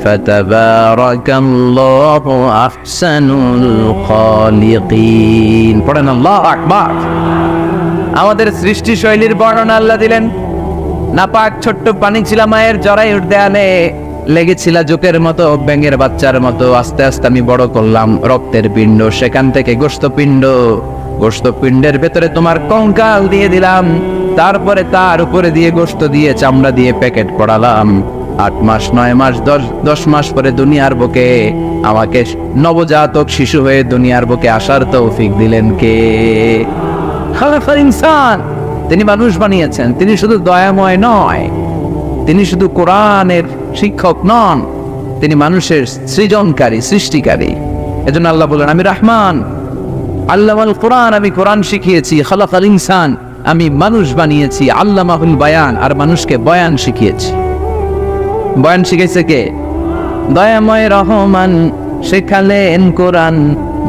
فتبارك الله أحسن الخالقين. পড়েন আল্লাহু আকবার। আমাদের সৃষ্টি শৈলীর বর্ণনা আল্লাহ দিলেন। নাপাক ছোট্ট পানি ছিল মায়ের জরায়ুর দেয়ালে, লেগেছিল জোকের মতো, ব্যাঙের বাচ্চার মতো। আস্তে আস্তে আমি বড় করলাম রক্তের পিণ্ড, সেখান থেকে গোশতপিণ্ড, গোশতপিণ্ডের ভেতরে তোমার কঙ্কাল দিয়ে দিলাম, তারপরে তার উপরে দিয়ে গোশত দিয়ে চামড়া দিয়ে প্যাকেট পড়ালাম। 8 মাস 9 মাস 10 মাস পরে দুনিয়ার বুকে আমাকে নবজাতক শিশু হয়ে দুনিয়ার বুকে আসার তৌফিক দিলেন কে? খালাকাল ইনসান, তিনি মানুষ বানিয়েছেন। তিনি শুধু দয়াময় নয়, তিনি শুধু কোরআনের শিক্ষক নন, তিনি মানুষের সৃজনকারী, সৃষ্টিকারী। এজন্য আল্লাহ বলেন, আমি রহমান, আল্লামাল কোরআন, আমি কোরআন শিখিয়েছি। খালাকাল ইনসান, আমি মানুষ বানিয়েছি। আল্লামাহুল বায়ান, আর মানুষকে বয়ান শিখিয়েছি। বয়ান শিখেছে কে? দয়াময় রহমান শেখালেন কোরআন,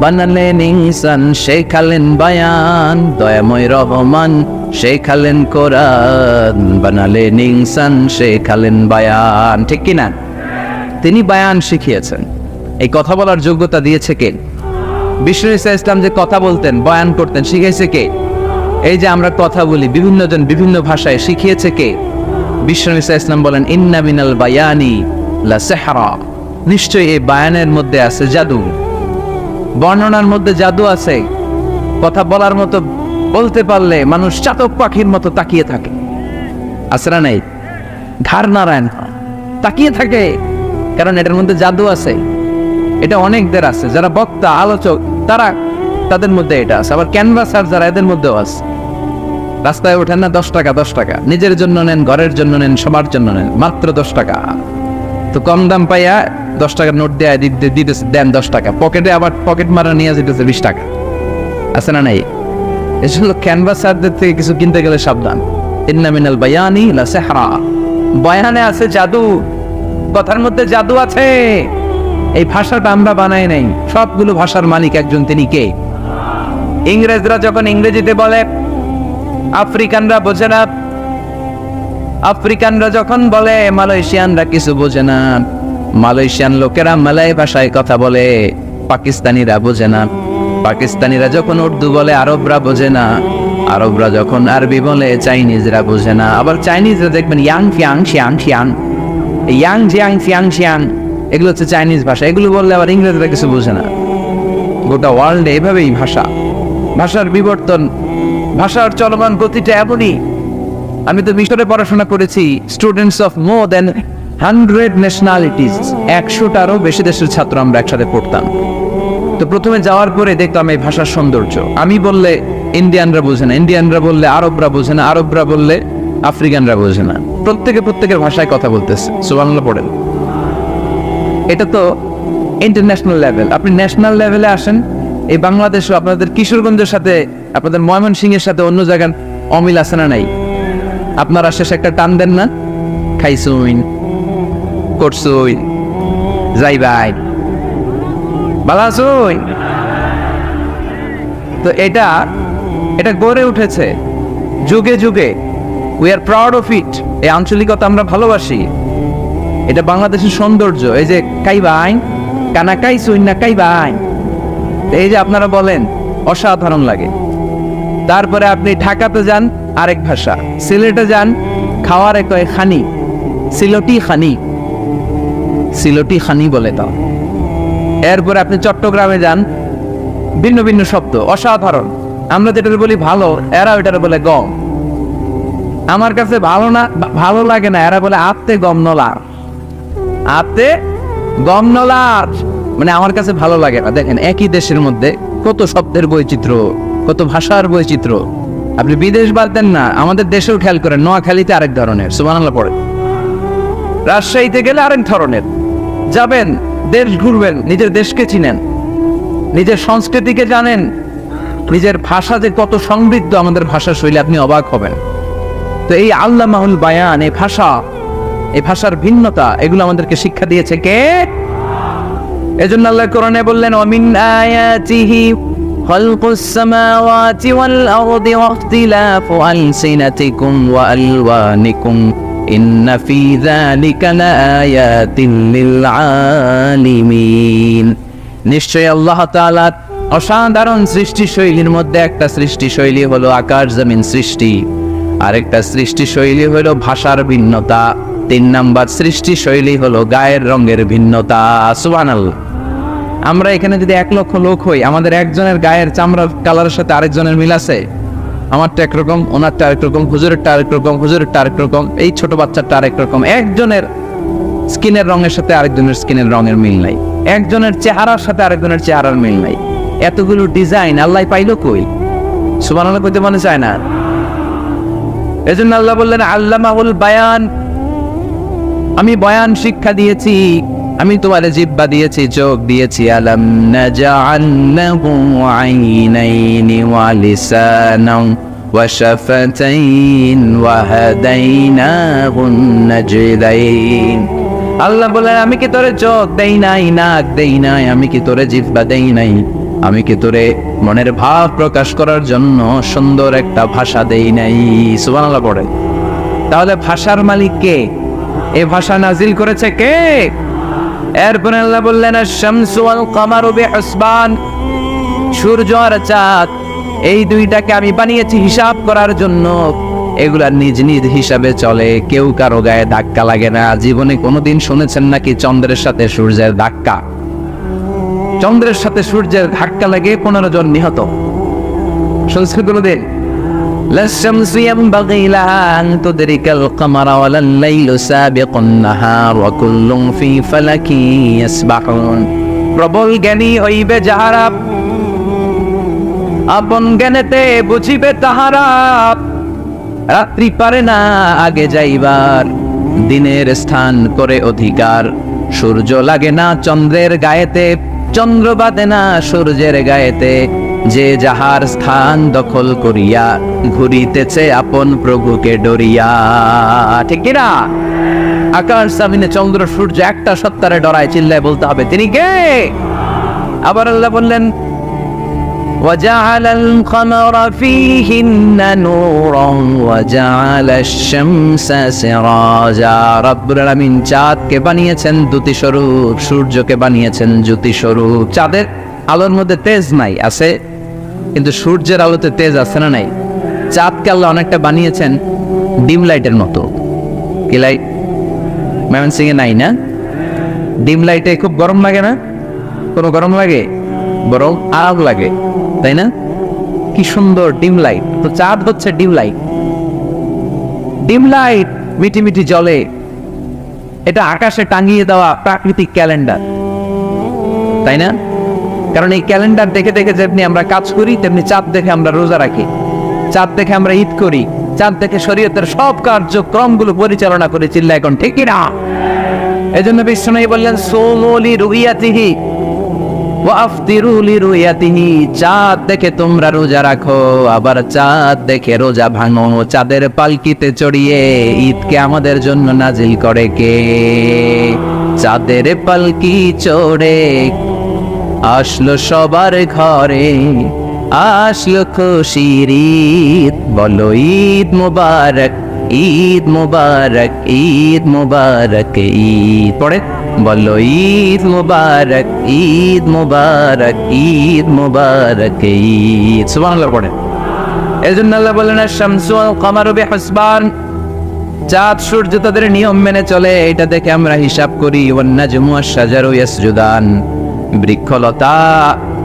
বানালেন ইনসান, শেখালেন বায়ান। দয়াময় রহমান শেখালেন কোরআন, বানালেন ইনসান, শেখালেন বায়ান। ঠিক কিনা? তিনি বায়ান শিখিয়েছেন। এই কথা বলার যোগ্যতা দিয়েছে কে? বিষ্ণু ঈসা ইসলাম যে কথা বলতেন, বয়ান করতেন, শিখাইছে কে? এই যে আমরা কথা বলি বিভিন্ন জন বিভিন্ন ভাষায়, শিখিয়েছে কে? বিষ্ণু ঈসা ইসলাম বলেন, ইন্না মিনাল বায়ানি লা সিহরা, নিশ্চয়ই এই বায়ানের মধ্যে আছে জাদু, বর্ণনার মধ্যে জাদু আছে। কথা বলার মতো, বলতে পারলে মানুষ চাতক পাখির মতো তাকিয়ে থাকে। আছে না নাই? ঘাড় নারায়ণ তাকিয়ে থাকে, কারণ এটার মধ্যে জাদু আছে। এটা অনেকদের আছে, যারা বক্তা আলোচক তারা, তাদের মধ্যে এটা আছে। আবার ক্যানভাসার যারা, এদের মধ্যেও আছে। রাস্তায় ওঠেন না 10 টাকা 10 টাকা, নিজের জন্য নেন, ঘরের জন্য নেন, সবার জন্য নেন, মাত্র 10 টাকা। তো কম দাম পাইয়া 10 টাকার নোট দেয় দিতেছে, দেন 10 টাকা, পকেটে আবার পকেট মারা নিয়ে যেতেছে 20 টাকা। আছে না নাই? এজন্য ক্যানভাসারদের থেকে কিছু কিনতে গেলে সাবধান। ইন্না মিনাল বায়ানি লা সিহরা, বয়ানে আছে জাদু, কথার মধ্যে জাদু আছে। এই ভাষাটা আমরা বানাই নাই, সবগুলো ভাষার মালিক একজন, তিনি কে? ইংরেজরা যখন ইংরেজিতে বলে, আফ্রিকানরা বোঝে না। আফ্রিকানরা যখন বলে, মালয়েশিয়ানরা কিছু বোঝে না। মালয়েশিয়ান লোকেরা মালয় ভাষায় কথা বলে, পাকিস্তানিরা বোঝে না। পাকিস্তানিরা যখন উর্দু বলে, আরবরা বোঝে না। আরবরা যখন আরবি বলে, চাইনিজরা বোঝে না। আবার চাইনিজরা দেখবেন ইয়াং ফিয়াং শিয়াং শিয়াং, ইয়াং জিয়াং ফিয়াং শিয়াং, এগুলো হচ্ছে চাইনিজ ভাষা। এগুলো বললে আবার ইংরেজরা কিছু বোঝে না। গোটা ওয়ার্ল্ডে এভাবেই ভাষা, ভাষার বিবর্তন, ভাষার চলমান গতিটা এমনই। আমি তো মিশরে পড়াশোনা করেছি। Students of more than 100 nationalities, 100টারও বেশি দেশের ছাত্র আমরা একসাথে পড়তাম। তো প্রথমে যাওয়ার পরে দেখলাম এই ভাষার সৌন্দর্য। আমি বললে ইন্ডিয়ানরা বোঝে না, ইন্ডিয়ানরা বললে আরবরা বোঝে না, আরবরা বললে আফ্রিকানরা বোঝে না। প্রত্যেকের ভাষায় কথা বলতেছে। সুবহানাল্লাহ পড়েন। এটা তো ইন্টারন্যাশনাল লেভেল। আপনি ন্যাশনাল লেভেলে আসেন, এই বাংলাদেশও আপনাদের কিশোরগঞ্জের সাথে, আপনাদের ময়মনসিংহের সাথে অন্য জায়গার অমিল আছে না নাই? আপনারা শেষে একটা টান দেন না, খাইছুইন, করছুইন, যাইবাই, ভালো আছুইন। তো এটা গড়ে উঠেছে যুগে যুগে। We are proud of it. এই আঞ্চলিকতা আমরা ভালোবাসি, এটা বাংলাদেশের সৌন্দর্য। এই যে কাইবাইন, কানা কাইছুইন না কাইবাইন, এই যে আপনারা বলেন, অসাধারণ লাগে। তারপরে আপনি ঢাকাতে যান, আরেক ভাষা। সিলেটে যান, খাওয়ার কয় খানি, সিলটি খানি, সিলটি খানি বলে তাও। এরপরে আপনি চট্টগ্রামে যান, ভিন্ন ভিন্ন শব্দ, অসাধারণ। আমরা যেটা বলি ভালো, এরা ওইটার বলে গম। আমার কাছে ভালো না, ভালো লাগে না, এরা বলে আত্তে গম নলা, আত্তে গমনলার, মানে আমার কাছে ভালো লাগে না। দেখেন একই দেশের মধ্যে কত শব্দের বৈচিত্র্য, কত ভাষার বৈচিত্র্য। আপনি বিদেশ বাদ দেন না, আমাদের দেশেও খেয়াল করেন, নোয়াখালীতে আরেক ধরনের, সুবহানাল্লাহ পড়ে, রাজশাহীতে গেলে আরেক ধরনের। যাবেন, দেশ ঘুরবেন, নিজের দেশকে চিনেন, নিজের সংস্কৃতিকে জানেন, নিজের ভাষা যে কত সমৃদ্ধ, আমাদের ভাষা শৈলী, আপনি অবাক হবেন। তো এই আল্লামাহুল বায়ান, এই ভাষার ভিন্নতা, এগুলো আমাদেরকে শিক্ষা দিয়েছে কে? এজন্য আল্লাহ কোরআনে বললেন, ওয়ামিন আয়াতিহি খালকুস সামাওয়াতি ওয়াল আরদি ওয়াখতিলাফু আলসিনাতিকুম ওয়া আলওয়ানিকুম ইন্না ফি যালিকা লাআয়াতিন লিল আলিমিন। নিশ্চয়ই আল্লাহ তাআলার অসাধারণ সৃষ্টিশৈলীর মধ্যে একটা সৃষ্টিশৈলী হলো আকাশ জমিন সৃষ্টি, আরেকটা সৃষ্টিশৈলী হলো ভাষার ভিন্নতা, 3 নাম্বার সৃষ্টিশৈলী হলো গায়ের রঙের ভিন্নতা। সুবহানাল্লাহ। আমরা এখানে যদি 1 লক্ষ লোক হই, আমাদের একজনের গায়ের চামড়ার কালারের সাথে আরেকজনের মিল আছে? আমারটা একরকম, ওনারটা আরেক রকম, হুজুরেরটা আরেক রকম, হুজুরেরটা আরেক রকম, এই ছোট বাচ্চাটা আরেক রকম। একজনের স্কিনের রঙের সাথে আরেকজনের স্কিনের রঙের মিল নাই, একজনের চেহারার সাথে আরেকজনের চেহারার মিল নাই। এতগুলো ডিজাইন আল্লাহ পাইলো কই? সুবহানাল্লাহ কইতে মনে চায় না। এজন্য আল্লাহ বললেন আল্লামাহুল বায়ান, আমি বয়ান শিক্ষা দিয়েছি, আমি তোমার জিহ্বা দিয়েছি, চোখ দিয়েছি। আলাম নাজআল লাহু আইনাইনি ওয়া লিসানান ওয়া শাফাতাইন ওয়া হাদাইনাহুন নাজদাইন। আল্লাহ বলেন, আমি কি তোরে চোখ দেই নাই, নাক দেই নাই, আমি কি তোরে জিহ্বা দেই নাই, আমি কি তোরে মনের ভাব প্রকাশ করার জন্য সুন্দর একটা ভাষা দেই নাই? সুবহানাল্লাহ পড়ে। তাহলে ভাষার মালিক কে? এই ভাষা নাজিল করেছে কে? এরপরে আল্লাহ বললেন, আশ-শামসু ওয়াল কামারু বিহুসবান, সূর্য আর চাঁদ, এই দুইটাকে আমি বানিয়েছি হিসাব করার জন্য। এগুলা নিজ নিজ হিসাবে চলে, কেউ কারো গায়ে ধাক্কা লাগে না। জীবনে কোনোদিন শুনেছেন নাকি চন্দ্রের সাথে সূর্যের ধাক্কা? চন্দ্রের সাথে সূর্যের ধাক্কা লাগে 15 জন নিহত। শুনছেন কোনোদিন? লাশ-শামসু ইয়ানবাগি লাহা আন তুদরিকাল কামারা ওয়ালাল লাইলু সাবিকুন নাহার ওয়া কুল্লুন ফি ফালাকি ইয়াসবাহুন। প্রবল জ্ঞানী হইবে যাহারা, আপন জ্ঞানেতে বুঝিবে তাহারা। রাত্রি পারে না আগে যাইবার, দিনের স্থান করে অধিকার। সূর্য লাগে না চন্দ্রের গায়েতে, চন্দ্র বাদে না সূর্যের গায়েতে। যে যাহার স্থান দখল করিয়া, ঘুরিতেছে আপন প্রভুকে ডরিয়া। ঠিক কিনা? আকাশ জমিনে চন্দ্র সূর্য একটা সত্তারে ডরায়, চিল্লায় বলতে হবে তিনি কে? আবার আল্লাহ বললেন, وجعل القمر فيهن نورا وجعل الشمس سراجا। রব্বুল আলামিন চাঁদকে বানিয়েছেন দ্যুতি স্বরূপ, সূর্যকে বানিয়েছেন জ্যোতি স্বরূপ। চাঁদের আলোর মধ্যে তেজ নাই, আছে, কিন্তু সূর্যের আলোতে তেজ আছে না নাই? চাঁদকে আল্লাহ অনেকটা বানিয়েছেন ডিম লাইটের মতো। কি লাইট? ময়মনসিং এ নাই না? ডিম লাইটে খুব গরম লাগে না? কোনো গরম লাগে? বরং আরাম লাগে, তাই না? কি সুন্দর ডিম লাইট। তো চাঁদ হচ্ছে ডিম লাইট। ডিম লাইট মিটি মিটি জ্বলে, এটা আকাশে টাঙিয়ে দেওয়া প্রাকৃতিক ক্যালেন্ডার, তাই না? কারণ এই ক্যালেন্ডার দেখে দেখে যেমনি আমরা কাজ করি, তেমনি চাঁদ দেখে আমরা রোজা রাখি, চাঁদ দেখে আমরা ঈদ করি, চাঁদ দেখে শরীয়তের সব কার্যক্রমগুলো পরিচালনা করে। চিল্লা এখন ঠিক কিনা? এজন্য বিশ্বনবী বললেন, সুমু লিরুইয়াতিহি ওয়া আফতিরু লিরুইয়াতিহি। চাঁদ দেখে তোমরা রোজা রাখো, আবার চাঁদ দেখে রোজা ভাঙো। চাঁদের পালকিতে চড়িয়ে ঈদকে আমাদের জন্য নাজিল করে কে? চাঁদের পালকি চড়ে আসলো সবার ঘরে, আসলো খুশির ঈদ, বলো ঈদ মুবারক, ঈদ মুবারক, ঈদ মুবারক, ঈদ পড়ে বলো ঈদ মুবারক, ঈদ মুবারক, ঈদ মুবারক, ঈদ। সুবহানাল্লাহ পড়ে। এজন্য আল্লাহ বলেন, আশ-শামসু ওয়াল কামারু বিহুসবান, চাঁদ সূর্য তাদের নিয়ম মেনে চলে, এটা দেখে আমরা হিসাব করি। ওয়ান নাজমু ওয়াশ-শাজারু ইয়াসজুদান, বৃক্ষলতা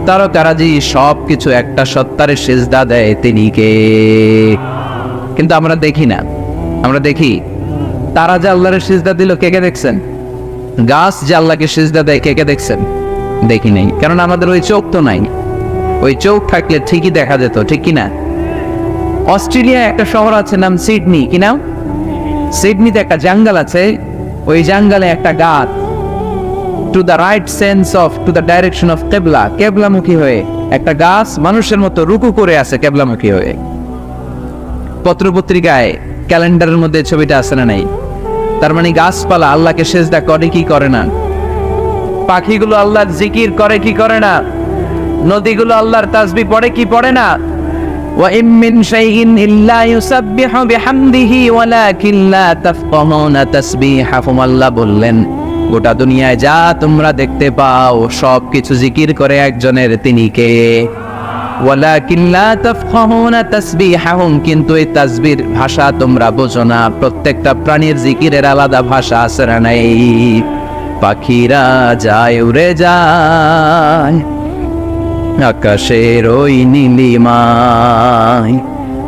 তারকারাজি সবকিছু একটা সত্তারে সিজদা দেয়, তিনি কে? কিন্তু আমরা দেখি না। আমরা দেখি তারা যে আল্লাহর সিজদা দিল, কে কে দেখছেন? গাছ যে আল্লাহকে সিজদা দেয়, কে কে দেখছেন? দেখি নাই, কারণ আমাদের ওই চোখ তো নাই। ওই চোখ থাকলে ঠিকই দেখা যেত, ঠিক কিনা? অস্ট্রেলিয়া একটা শহর আছে নাম সিডনি, কি নাম? সিডনিতে একটা জঙ্গল আছে, ওই জঙ্গলে একটা গাছ to the right sense of to the direction of কেবলা, কেবলামুখী হয়ে একটা গাছ মানুষের মতো রুকু করে আছে কেবলামুখী হয়ে। পত্রপত্রিকায় ক্যালেন্ডারের মধ্যে ছবিটা আছে না নাই? তার মানে গাছপালা আল্লাহকে সেজদা করে কি করে না? পাখিগুলো আল্লাহর জিকির করে কি করে না? নদীগুলো আল্লাহর তাসবিহ পড়ে কি পড়ে না? ওয়া ইম মিন শাইইন ইল্লা ইউসাব্বিহু বিহামদিহি ওয়ালাকিন লা তাফকাহুনা তাসবিহাহুম। আল্লাহ বললেন, গোটা দুনিয়ায় যা তোমরা দেখতে পাও সব কিছু জিকির করে একজনের, তিনি কে? ওয়ালাকিন লা তাফকাহুনা তাসবিহাহুম, কিন্তু এই তাসবিহর ভাষা তোমরা বোঝো না। প্রত্যেকটা প্রাণীর জিকিরের আলাদা ভাষা আছে না নাই? পাখিরা যায় উড়ে যায় আকাশের ওই নীলিমায়,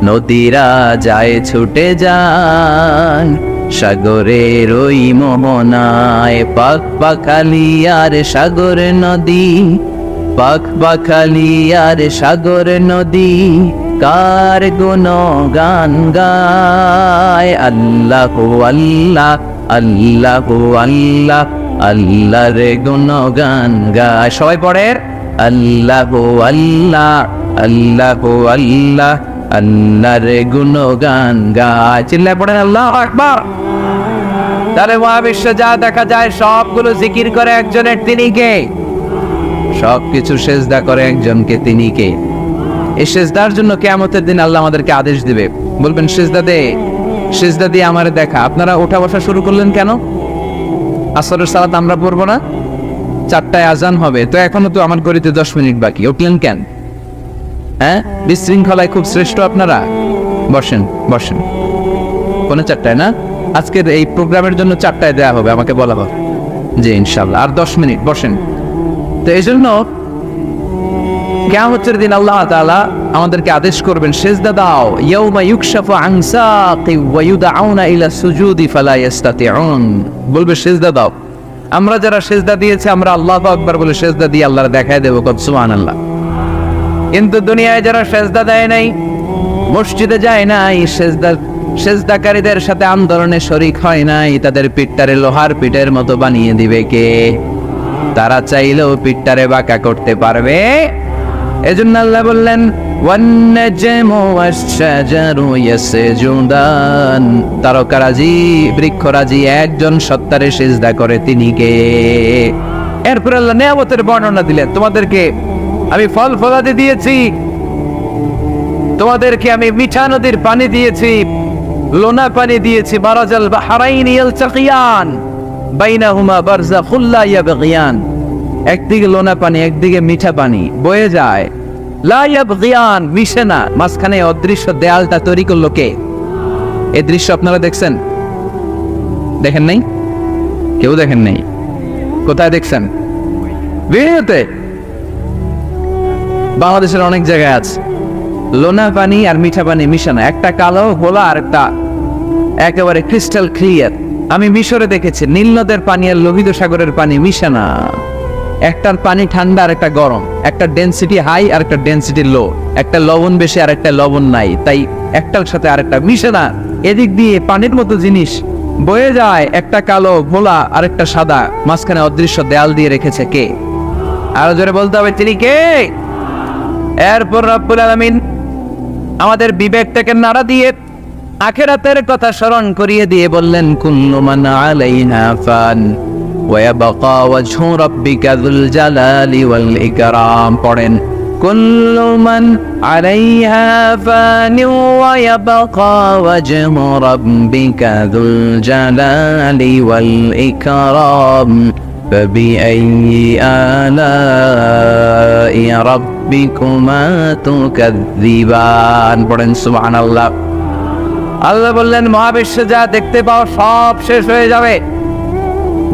নদীরা যায় ছুটে যায় সাগরের ওই মোহনায়। পাখ পাখালি আর সাগর নদী, পাখ পাখালি আর সাগর নদী, কার গুণগান গায়। আল্লাহু আল্লাহ, আল্লাহু আল্লাহ, আল্লাহর গুণগান গায়। সবাই পড়ে আল্লাহু আল্লাহ, আল্লাহু আল্লাহ, আল্লাহর গুণগান গায়। চিল্লায় পড়েন আল্লাহু আকবার। তাহলে মহাবিশ্বে যা দেখা যায় সবগুলো জিকির করে একজনের, তিনি কে? সবকিছু সেজদা করে একজনকে, তিনি কে? এই সেজদার জন্য কিয়ামতের দিন আল্লাহ আমাদেরকে আদেশ দিবে, বলবেন সেজদা দে, সেজদা দিয়ে আমারে দেখা। আপনারা ওঠা বসা শুরু করলেন কেন? আসরের সালাত আমরা পড়বো না? 4টায় আজান হবে, তো এখনো তো আমার ঘড়িতে 10 মিনিট বাকি, উঠলেন কেন? হ্যাঁ, বিশৃঙ্খলায় খুব শ্রেষ্ঠ আপনারা। বসেন বসেন, পৌনে 4টায় না? আজকের এই প্রোগ্রামের জন্য 4টায় দেয়া হবে, আমাকে বলা হবে যে ইনশাল্লাহ আর 10 মিনিট বসেন। তো এই জন্য কিয়ামতের দিন আল্লাহ তাআলা আমাদেরকে আদেশ করবেন সেজদা দাও। ইয়াউমা ইউকশাফু আন সাকি ওয়া ইউদআউনা ইলা সুজুদি ফালা ইস্তাতিউন, বলবে সেজদা দাও। আমরা যারা সেজদা দিয়েছি আমরা আল্লাহু আকবার বলে সেজদা দিয়ে আল্লাহর দেখায় দেব, কত সুবহানাল্লাহ। কিন্তু দুনিয়ায় যারা সেজদা দেয় নাই, মসজিদে যায় নাই, সেজদাকারীদের সাথে আন্দোলনে শরীক হয় নাই, তাদের পিঠটারে লোহার পিঠের মতো বানিয়ে দিবে কে? তারা চাইলেও পিঠটারে বাঁকা করতে পারবে? এজন্য আল্লাহ বললেন ওয়ান-নাজমু ওয়াশ-শাজারু ইয়াসজুদান, তারকারাজি বৃক্ষরাজি একজন সত্তারে সিজদা করে, তিনি কে? এরপর আল্লাহ নিয়ামতের বর্ণনা দিলেন, তোমাদেরকে আমি ফল ফলাদি দিয়েছি, তোমাদেরকে আমি মিঠা নদীর পানি দিয়েছি, লোনা পানি দিয়েছি, মারাজাল বাহরাইনি ইয়ালতাকিয়ান বাইনাহুমা বারযাখুল লা ইয়াবগিয়ান, একদিকে লোনা পানি একদিকে মিঠা পানি বয়ে যায়, লা ইয়াবগিয়ান, মিশে না, মাঝখানে অদৃশ্য দেয়ালটা তৈরি করলো কে? এই দৃশ্য আপনারা দেখছেন? দেখেন নাই? কেউ দেখেন নাই? কোথায় দেখছেন? ভিডিওতে। বাংলাদেশের অনেক জায়গায় আছে লোনা পানি আর মিঠা পানি মিশানো, একটা কালো গোলা আর একটা একেবারে ক্রিস্টাল ক্লিয়ার। আমি মিশরে দেখেছি নীল নদের পানি আর লোহিত সাগরের পানি মিশানা, একটার পানি ঠান্ডা আর একটা গরম, একটা ডেনসিটি হাই আর একটা ডেনসিটি লো, একটা লবণ বেশি আর একটা লবণ নাই, তাই একটার সাথে আরেকটা মিশে না। এদিক দিয়ে পানির মতো জিনিস বয়ে যায়, একটা কালো ঘোলা আর একটা সাদা, মাঝখানে অদৃশ্য দেয়াল দিয়ে রেখেছে কে? আরো জোরে বলতে হবে, তিনি কে? এরপর রব্বুল আলামিন আমাদের বিবেকটাকে নাড়া দিয়ে আখিরাতের কথা স্মরণ করিয়ে দিয়ে বললেন কুল্লু মান আলাইহা ফান ওয়া ইয়াবকা ওয়াজহু রাব্বিকা যুল জালালি ওয়াল ইকরাম। পড়েন কুল্লু মান আলাইহা ফান ওয়া ইয়াবকা ওয়াজহু রাব্বিকা যুল জালালি ওয়াল ইকরাম فبأي آلاء ربكما تكذبان। পড়েন সুবহানাল্লাহ। আল্লাহ বললেন মহাবিশ্বে যা দেখতে পাও সব শেষ হয়ে যাবে,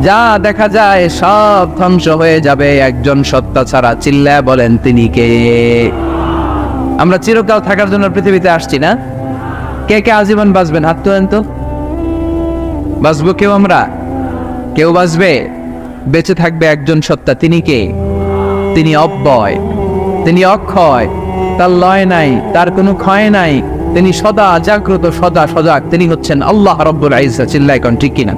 যা দেখা যায় সব ধ্বংস হয়ে যাবে একজন সত্তা ছাড়া। চিল্লায়া বলেন তিনি কে? আমরা চিরকাল থাকার জন্য পৃথিবীতে আসছি না? কে কে আজীবন বাঁচবেন? হাত তোলেন তো। বাঁচবো কেউ? আমরা কেউ বাঁচবে? বেঁচে থাকবে একজন সত্তা, তিনি কে? তিনি অব্যয়, তিনি অক্ষয়, তার লয় নাই, তার কোনো ক্ষয় নাই, তিনি সদা জাগ্রত, সদা সজাগ, তিনি হচ্ছেন আল্লাহ রাব্বুল ইজ্জত। চিল্লায় কোন ঠিক কিনা?